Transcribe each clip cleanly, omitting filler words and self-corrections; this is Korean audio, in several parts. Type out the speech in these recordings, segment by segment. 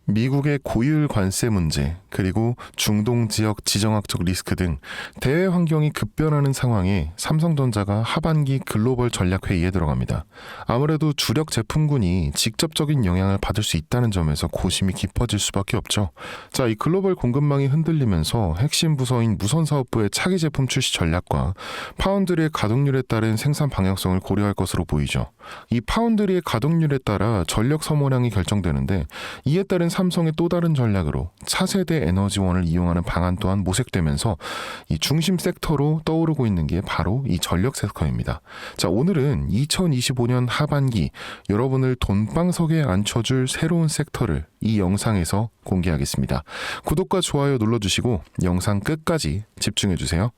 미국의 고율 관세 문제, 그리고 중동 지역 지정학적 리스크 등 대외 환경이 급변하는 상황에 삼성전자가 하반기 글로벌 전략 회의에 들어갑니다. 아무래도 주력 제품군이 직접적인 영향을 받을 수 있다는 점에서 고심이 깊어질 수밖에 없죠. 자, 이 글로벌 공급망이 흔들리면서 핵심 부서인 무선사업부의 차기 제품 출시 전략과 파운드리의 가동률에 따른 생산 방향성을 고려할 것으로 보이죠. 이 파운드리의 가동률에 따라 전력 소모량이 결정되는데, 이에 따른 삼성의 또 다른 전략으로 차세대 에너지원을 이용하는 방안 또한 모색되면서 이 중심 섹터로 떠오르고 있는 게 바로 이 전력 섹터입니다. 자, 오늘은 2025년 하반기 여러분을 돈방석에 앉혀줄 새로운 섹터를 이 영상에서 공개하겠습니다. 구독과 좋아요 눌러주시고 영상 끝까지 집중해주세요.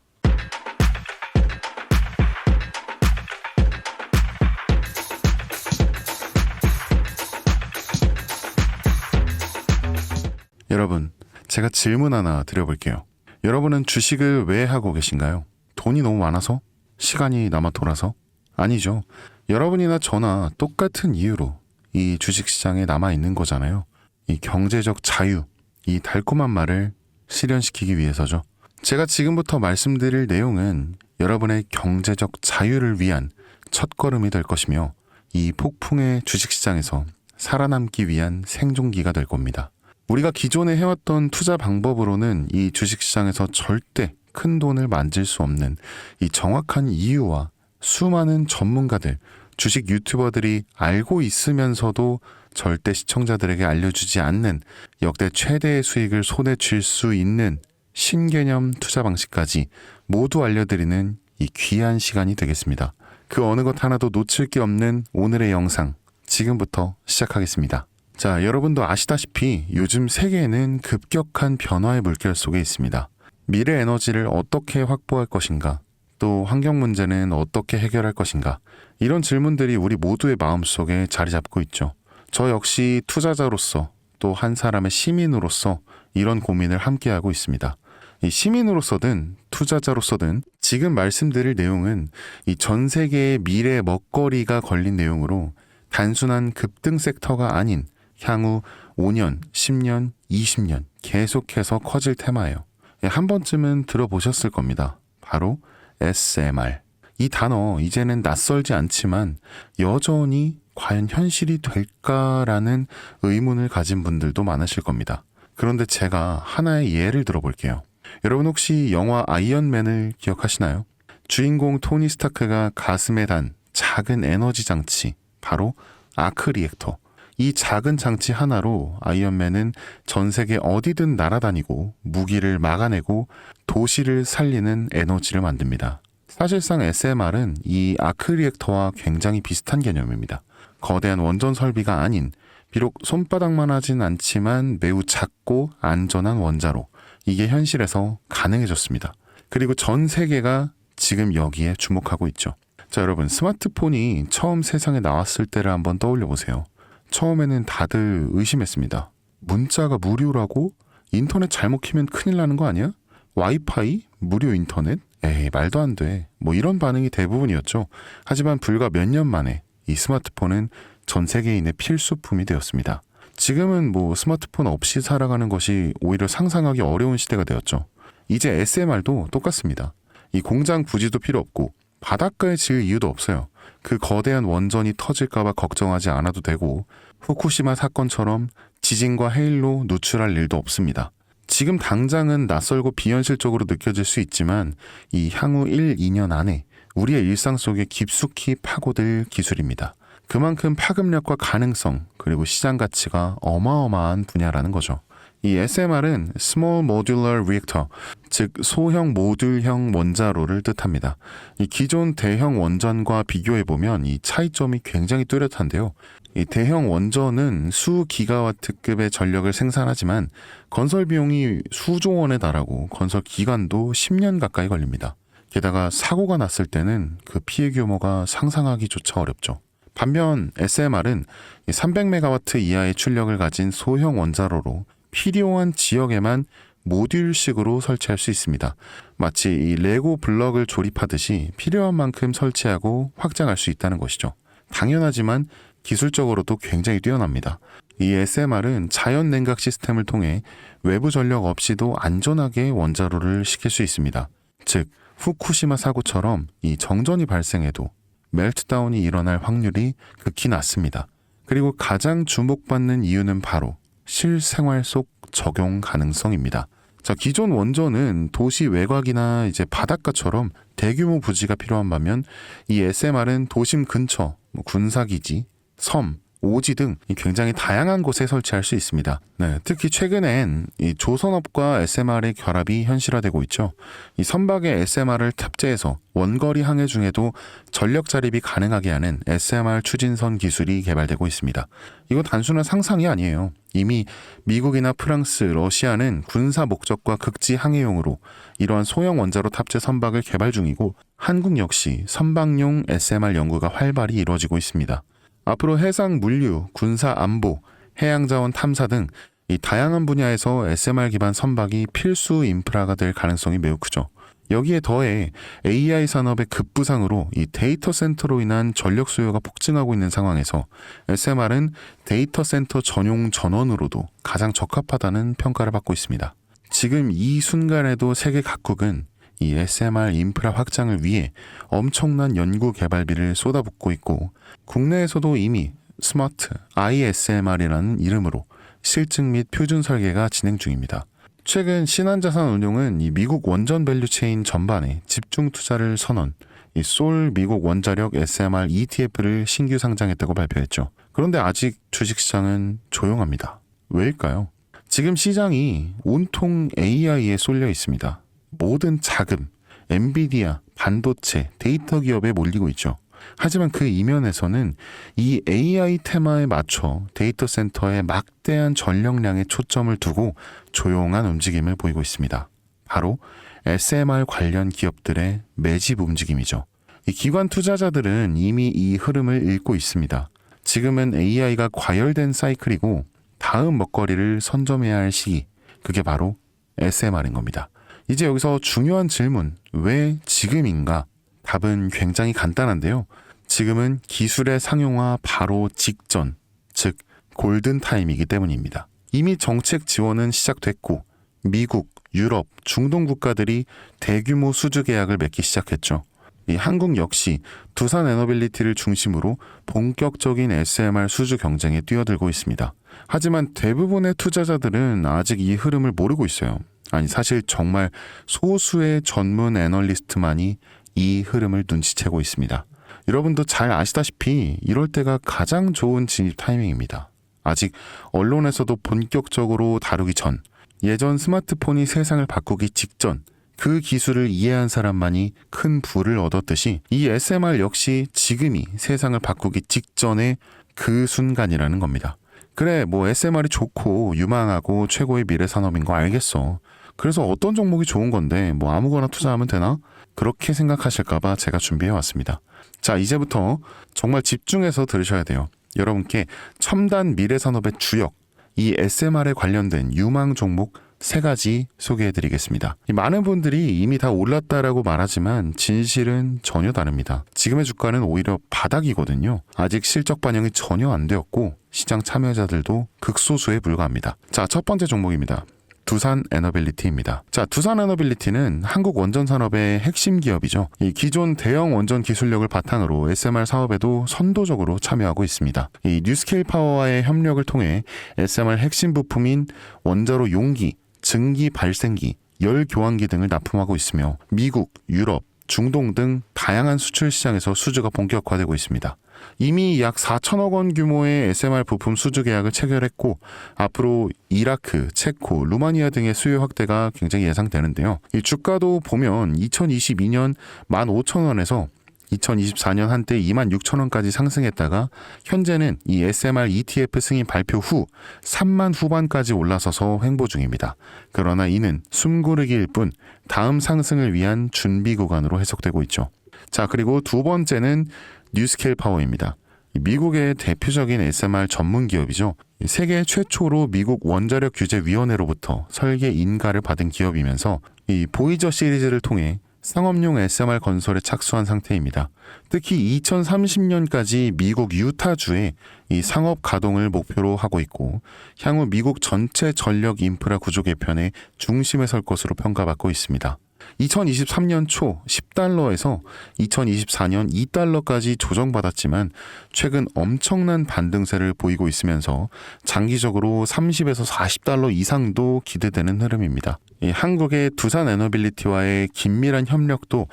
여러분, 제가 질문 하나 드려볼게요. 여러분은 주식을 왜 하고 계신가요? 돈이 너무 많아서? 시간이 남아 돌아서? 아니죠. 여러분이나 저나 똑같은 이유로 이 주식시장에 남아있는 거잖아요. 이 경제적 자유, 이 달콤한 말을 실현시키기 위해서죠. 제가 지금부터 말씀드릴 내용은 여러분의 경제적 자유를 위한 첫걸음이 될 것이며, 이 폭풍의 주식시장에서 살아남기 위한 생존기가 될 겁니다. 우리가 기존에 해왔던 투자 방법으로는 이 주식시장에서 절대 큰 돈을 만질 수 없는 이 정확한 이유와 수많은 전문가들, 주식 유튜버들이 알고 있으면서도 절대 시청자들에게 알려주지 않는 역대 최대의 수익을 손에 쥘 수 있는 신개념 투자 방식까지 모두 알려드리는 이 귀한 시간이 되겠습니다. 그 어느 것 하나도 놓칠 게 없는 오늘의 영상, 지금부터 시작하겠습니다. 자, 여러분도 아시다시피 요즘 세계는 급격한 변화의 물결 속에 있습니다. 미래 에너지를 어떻게 확보할 것인가, 또 환경 문제는 어떻게 해결할 것인가, 이런 질문들이 우리 모두의 마음속에 자리 잡고 있죠. 저 역시 투자자로서 또 한 사람의 시민으로서 이런 고민을 함께하고 있습니다. 이 시민으로서든 투자자로서든 지금 말씀드릴 내용은 이 전 세계의 미래 먹거리가 걸린 내용으로 단순한 급등 섹터가 아닌 향후 5년, 10년, 20년 계속해서 커질 테마예요. 한 번쯤은 들어보셨을 겁니다. 바로 SMR. 이 단어 이제는 낯설지 않지만 여전히 과연 현실이 될까라는 의문을 가진 분들도 많으실 겁니다. 그런데 제가 하나의 예를 들어볼게요. 여러분 혹시 영화 아이언맨을 기억하시나요? 주인공 토니 스타크가 가슴에 단 작은 에너지 장치, 바로 아크 리액터. 이 작은 장치 하나로 아이언맨은 전 세계 어디든 날아다니고 무기를 막아내고 도시를 살리는 에너지를 만듭니다. 사실상 SMR은 이 아크 리액터와 굉장히 비슷한 개념입니다. 거대한 원전 설비가 아닌, 비록 손바닥만 하진 않지만 매우 작고 안전한 원자로, 이게 현실에서 가능해졌습니다. 그리고 전 세계가 지금 여기에 주목하고 있죠. 자, 여러분, 스마트폰이 처음 세상에 나왔을 때를 한번 떠올려 보세요. 처음에는 다들 의심했습니다. 문자가 무료라고? 인터넷 잘못 키면 큰일 나는 거 아니야? 와이파이? 무료 인터넷? 에이, 말도 안 돼. 뭐 이런 반응이 대부분이었죠. 하지만 불과 몇 년 만에 이 스마트폰은 전 세계인의 필수품이 되었습니다. 지금은 뭐 스마트폰 없이 살아가는 것이 오히려 상상하기 어려운 시대가 되었죠. 이제 SMR도 똑같습니다. 이 공장 부지도 필요 없고 바닷가에 지을 이유도 없어요. 그 거대한 원전이 터질까봐 걱정하지 않아도 되고, 후쿠시마 사건처럼 지진과 해일로 누출할 일도 없습니다. 지금 당장은 낯설고 비현실적으로 느껴질 수 있지만 이 향후 1, 2년 안에 우리의 일상 속에 깊숙이 파고들 기술입니다. 그만큼 파급력과 가능성, 그리고 시장 가치가 어마어마한 분야라는 거죠. 이 SMR은 Small Modular Reactor, 즉 소형 모듈형 원자로를 뜻합니다. 이 기존 대형 원전과 비교해보면 이 차이점이 굉장히 뚜렷한데요. 이 대형 원전은 수 기가와트급의 전력을 생산하지만 건설 비용이 수조 원에 달하고 건설 기간도 10년 가까이 걸립니다. 게다가 사고가 났을 때는 그 피해 규모가 상상하기조차 어렵죠. 반면 SMR은 300메가와트 이하의 출력을 가진 소형 원자로로 필요한 지역에만 모듈식으로 설치할 수 있습니다. 마치 이 레고 블럭을 조립하듯이 필요한 만큼 설치하고 확장할 수 있다는 것이죠. 당연하지만 기술적으로도 굉장히 뛰어납니다. 이 SMR은 자연 냉각 시스템을 통해 외부 전력 없이도 안전하게 원자로를 식힐 수 있습니다. 즉 후쿠시마 사고처럼 이 정전이 발생해도 멜트다운이 일어날 확률이 극히 낮습니다. 그리고 가장 주목받는 이유는 바로 실생활 속 적용 가능성입니다. 자, 기존 원전은 도시 외곽이나 이제 바닷가처럼 대규모 부지가 필요한 반면 이 SMR은 도심 근처, 군사기지, 섬, 오지 등 굉장히 다양한 곳에 설치할 수 있습니다. 네, 특히 최근엔 이 조선업과 SMR의 결합이 현실화되고 있죠. 이 선박에 SMR을 탑재해서 원거리 항해 중에도 전력 자립이 가능하게 하는 SMR 추진선 기술이 개발되고 있습니다. 이거 단순한 상상이 아니에요. 이미 미국이나 프랑스, 러시아는 군사 목적과 극지 항해용으로 이러한 소형 원자로 탑재 선박을 개발 중이고 한국 역시 선박용 SMR 연구가 활발히 이루어지고 있습니다. 앞으로 해상 물류, 군사 안보, 해양자원 탐사 등 이 다양한 분야에서 SMR 기반 선박이 필수 인프라가 될 가능성이 매우 크죠. 여기에 더해 AI 산업의 급부상으로 이 데이터 센터로 인한 전력 수요가 폭증하고 있는 상황에서 SMR은 데이터 센터 전용 전원으로도 가장 적합하다는 평가를 받고 있습니다. 지금 이 순간에도 세계 각국은 이 SMR 인프라 확장을 위해 엄청난 연구 개발비를 쏟아붓고 있고 국내에서도 이미 스마트 ISMR이라는 이름으로 실증 및 표준 설계가 진행 중입니다. 최근 신한자산운용은 이 미국 원전 밸류체인 전반에 집중 투자를 선언, 이 솔 미국 원자력 SMR ETF를 신규 상장했다고 발표했죠. 그런데 아직 주식시장은 조용합니다. 왜일까요? 지금 시장이 온통 AI에 쏠려 있습니다. 모든 자금, 엔비디아, 반도체, 데이터 기업에 몰리고 있죠. 하지만 그 이면에서는 이 AI 테마에 맞춰 데이터 센터에 막대한 전력량에 초점을 두고 조용한 움직임을 보이고 있습니다. 바로 SMR 관련 기업들의 매집 움직임이죠. 이 기관 투자자들은 이미 이 흐름을 읽고 있습니다. 지금은 AI가 과열된 사이클이고 다음 먹거리를 선점해야 할 시기, 그게 바로 SMR인 겁니다. 이제 여기서 중요한 질문, 왜 지금인가? 답은 굉장히 간단한데요. 지금은 기술의 상용화 바로 직전, 즉 골든타임이기 때문입니다. 이미 정책 지원은 시작됐고 미국, 유럽, 중동 국가들이 대규모 수주 계약을 맺기 시작했죠. 이 한국 역시 두산 에너빌리티를 중심으로 본격적인 SMR 수주 경쟁에 뛰어들고 있습니다. 하지만 대부분의 투자자들은 아직 이 흐름을 모르고 있어요. 아니 사실 정말 소수의 전문 애널리스트만이 이 흐름을 눈치채고 있습니다. 여러분도 잘 아시다시피 이럴 때가 가장 좋은 진입 타이밍입니다. 아직 언론에서도 본격적으로 다루기 전, 예전 스마트폰이 세상을 바꾸기 직전, 그 기술을 이해한 사람만이 큰 부를 얻었듯이 이 SMR 역시 지금이 세상을 바꾸기 직전의 그 순간이라는 겁니다. 그래, 뭐 SMR이 좋고 유망하고 최고의 미래 산업인 거 알겠어. 그래서 어떤 종목이 좋은 건데 뭐 아무거나 투자하면 되나? 그렇게 생각하실까봐 제가 준비해왔습니다. 자, 이제부터 정말 집중해서 들으셔야 돼요. 여러분께 첨단 미래 산업의 주역, 이 SMR에 관련된 유망 종목 3가지 소개해드리겠습니다. 많은 분들이 이미 다 올랐다라고 말하지만 진실은 전혀 다릅니다. 지금의 주가는 오히려 바닥이거든요. 아직 실적 반영이 전혀 안 되었고 시장 참여자들도 극소수에 불과합니다. 자, 첫 번째 종목입니다. 두산 에너빌리티입니다. 자, 두산 에너빌리티는 한국 원전 산업의 핵심 기업이죠. 이 기존 대형 원전 기술력을 바탕으로 SMR 사업에도 선도적으로 참여하고 있습니다. 이 뉴스케일 파워와의 협력을 통해 SMR 핵심 부품인 원자로 용기, 증기 발생기, 열 교환기 등을 납품하고 있으며 미국, 유럽, 중동 등 다양한 수출 시장에서 수주가 본격화되고 있습니다. 이미 약 4천억 원 규모의 SMR 부품 수주 계약을 체결했고 앞으로 이라크, 체코, 루마니아 등의 수요 확대가 굉장히 예상되는데요. 이 주가도 보면 2022년 15,000원에서 2024년 한때 26,000원까지 상승했다가 현재는 이 SMR ETF 승인 발표 후 3만 후반까지 올라서서 횡보 중입니다. 그러나 이는 숨고르기일 뿐 다음 상승을 위한 준비 구간으로 해석되고 있죠. 자, 그리고 두 번째는 뉴스케일 파워입니다. 미국의 대표적인 SMR 전문 기업이죠. 세계 최초로 미국 원자력 규제 위원회로부터 설계 인가를 받은 기업이면서 이 보이저 시리즈를 통해 상업용 SMR 건설에 착수한 상태입니다. 특히 2030년까지 미국 유타주에 이 상업 가동을 목표로 하고 있고 향후 미국 전체 전력 인프라 구조 개편의 중심에 설 것으로 평가받고 있습니다. 2023년 초 10달러에서 2024년 2달러까지 조정받았지만 최근 엄청난 반등세를 보이고 있으면서 장기적으로 30에서 40달러 이상도 기대되는 흐름입니다. 한국의 두산 에너빌리티와의 긴밀한 협력도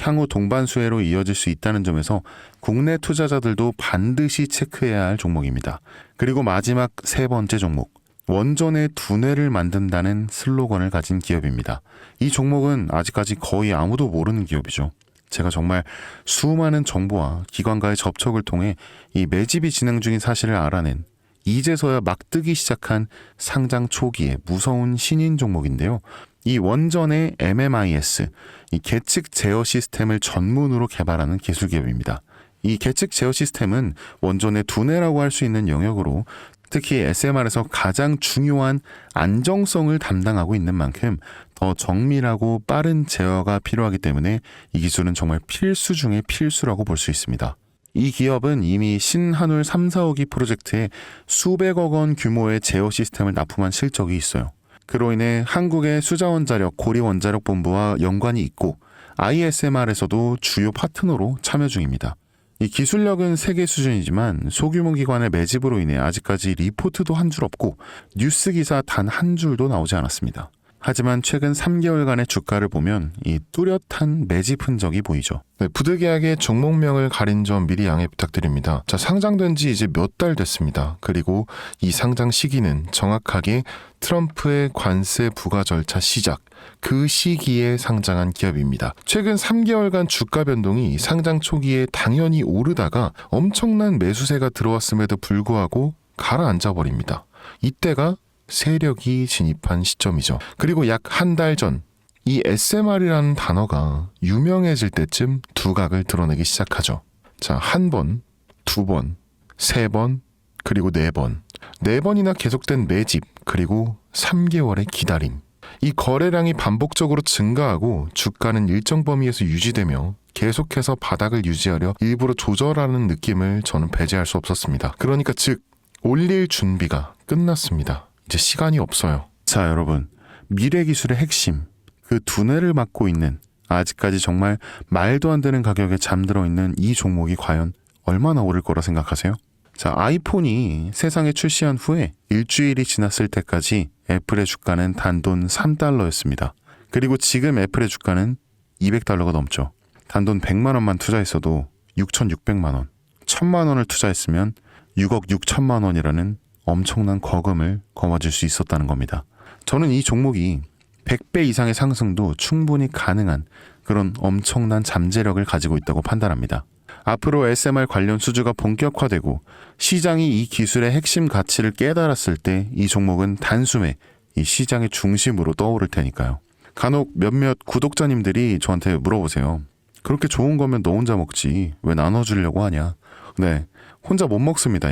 향후 동반수혜로 이어질 수 있다는 점에서 국내 투자자들도 반드시 체크해야 할 종목입니다. 그리고 마지막 세 번째 종목. 원전의 두뇌를 만든다는 슬로건을 가진 기업입니다. 이 종목은 아직까지 거의 아무도 모르는 기업이죠. 제가 정말 수많은 정보와 기관과의 접촉을 통해 이 매집이 진행 중인 사실을 알아낸 이제서야 막 뜨기 시작한 상장 초기의 무서운 신인 종목인데요. 이 원전의 MMIS, 이 계측 제어 시스템을 전문으로 개발하는 기술 기업입니다. 이 계측 제어 시스템은 원전의 두뇌라고 할 수 있는 영역으로 특히 SMR에서 가장 중요한 안정성을 담당하고 있는 만큼 더 정밀하고 빠른 제어가 필요하기 때문에 이 기술은 정말 필수 중의 필수라고 볼 수 있습니다. 이 기업은 이미 신한울 3, 4호기 프로젝트에 수백억 원 규모의 제어 시스템을 납품한 실적이 있어요. 그로 인해 한국의 수자원자력 고리원자력본부와 연관이 있고 ISMR에서도 주요 파트너로 참여 중입니다. 이 기술력은 세계 수준이지만 소규모 기관의 매집으로 인해 아직까지 리포트도 한 줄 없고 뉴스 기사 단 한 줄도 나오지 않았습니다. 하지만 최근 3개월간의 주가를 보면 이 뚜렷한 매집 흔적이 보이죠. 네, 부득이하게 종목명을 가린 점 미리 양해 부탁드립니다. 자, 상장된 지 이제 몇 달 됐습니다. 그리고 이 상장 시기는 정확하게 트럼프의 관세 부과 절차 시작, 그 시기에 상장한 기업입니다. 최근 3개월간 주가 변동이 상장 초기에 당연히 오르다가 엄청난 매수세가 들어왔음에도 불구하고 가라앉아 버립니다. 이때가 세력이 진입한 시점이죠. 그리고 약 한 달 전, 이 SMR이라는 단어가 유명해질 때쯤 두각을 드러내기 시작하죠. 자, 한 번, 두 번, 세 번, 그리고 네 번. 네 번이나 계속된 매집, 그리고 3개월의 기다림. 이 거래량이 반복적으로 증가하고 주가는 일정 범위에서 유지되며 계속해서 바닥을 유지하려 일부러 조절하는 느낌을 저는 배제할 수 없었습니다. 그러니까 즉 올릴 준비가 끝났습니다. 이제 시간이 없어요. 자, 여러분, 미래 기술의 핵심, 그 두뇌를 맡고 있는 아직까지 정말 말도 안 되는 가격에 잠들어 있는 이 종목이 과연 얼마나 오를 거라 생각하세요? 자, 아이폰이 세상에 출시한 후에 일주일이 지났을 때까지 애플의 주가는 단돈 3달러였습니다. 그리고 지금 애플의 주가는 200달러가 넘죠. 단돈 100만 원만 투자했어도 6,600만 원, 1,000만 원을 투자했으면 6억 6천만 원이라는 엄청난 거금을 거머쥘 수 있었다는 겁니다. 저는 이 종목이 100배 이상의 상승도 충분히 가능한 그런 엄청난 잠재력을 가지고 있다고 판단합니다. 앞으로 SMR 관련 수주가 본격화되고 시장이 이 기술의 핵심 가치를 깨달았을 때 이 종목은 단숨에 이 시장의 중심으로 떠오를 테니까요. 간혹 몇몇 구독자님들이 저한테 물어보세요. 그렇게 좋은 거면 너 혼자 먹지 왜 나눠주려고 하냐. 네, 혼자 못 먹습니다.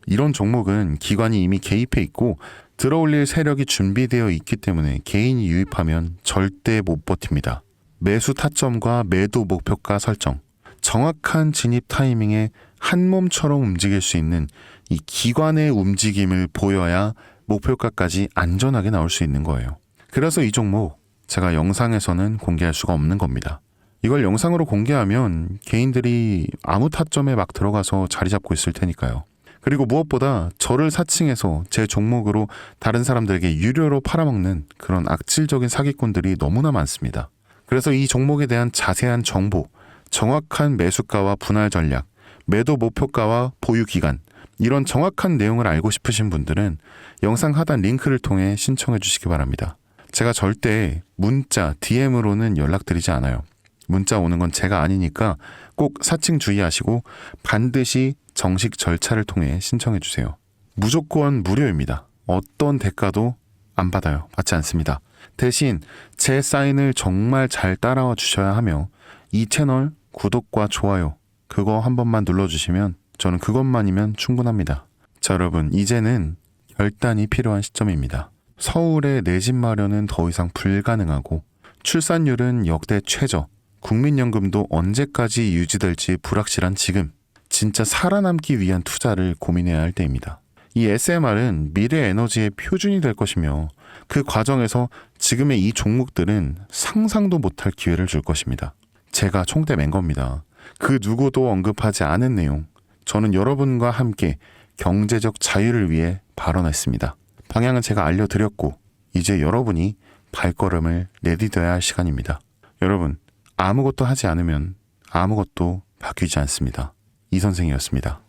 이런 종목은 기관이 이미 개입해 있고 들어올릴 세력이 준비되어 있기 때문에 개인이 유입하면 절대 못 버팁니다. 매수 타점과 매도 목표가 설정, 정확한 진입 타이밍에 한 몸처럼 움직일 수 있는 이 기관의 움직임을 보여야 목표가까지 안전하게 나올 수 있는 거예요. 그래서 이 종목 제가 영상에서는 공개할 수가 없는 겁니다. 이걸 영상으로 공개하면 개인들이 아무 타점에 막 들어가서 자리 잡고 있을 테니까요. 그리고 무엇보다 저를 사칭해서 제 종목으로 다른 사람들에게 유료로 팔아먹는 그런 악질적인 사기꾼들이 너무나 많습니다. 그래서 이 종목에 대한 자세한 정보, 정확한 매수가와 분할 전략, 매도 목표가와 보유 기간, 이런 정확한 내용을 알고 싶으신 분들은 영상 하단 링크를 통해 신청해 주시기 바랍니다. 제가 절대 문자, DM으로는 연락드리지 않아요. 문자 오는 건 제가 아니니까 꼭 사칭 주의하시고 반드시 정식 절차를 통해 신청해 주세요. 무조건 무료입니다. 어떤 대가도 안 받아요. 받지 않습니다. 대신 제 사인을 정말 잘 따라와 주셔야 하며 이 채널 구독과 좋아요 그거 한 번만 눌러주시면 저는 그것만이면 충분합니다. 자, 여러분, 이제는 결단이 필요한 시점입니다. 서울에 내 집 마련은 더 이상 불가능하고 출산율은 역대 최저, 국민연금도 언제까지 유지될지 불확실한 지금, 진짜 살아남기 위한 투자를 고민해야 할 때입니다. 이 SMR은 미래 에너지의 표준이 될 것이며 그 과정에서 지금의 이 종목들은 상상도 못할 기회를 줄 것입니다. 제가 총대 맨 겁니다. 그 누구도 언급하지 않은 내용, 저는 여러분과 함께 경제적 자유를 위해 발언했습니다. 방향은 제가 알려드렸고 이제 여러분이 발걸음을 내디뎌야 할 시간입니다. 여러분, 아무것도 하지 않으면 아무것도 바뀌지 않습니다. 이 선생이었습니다.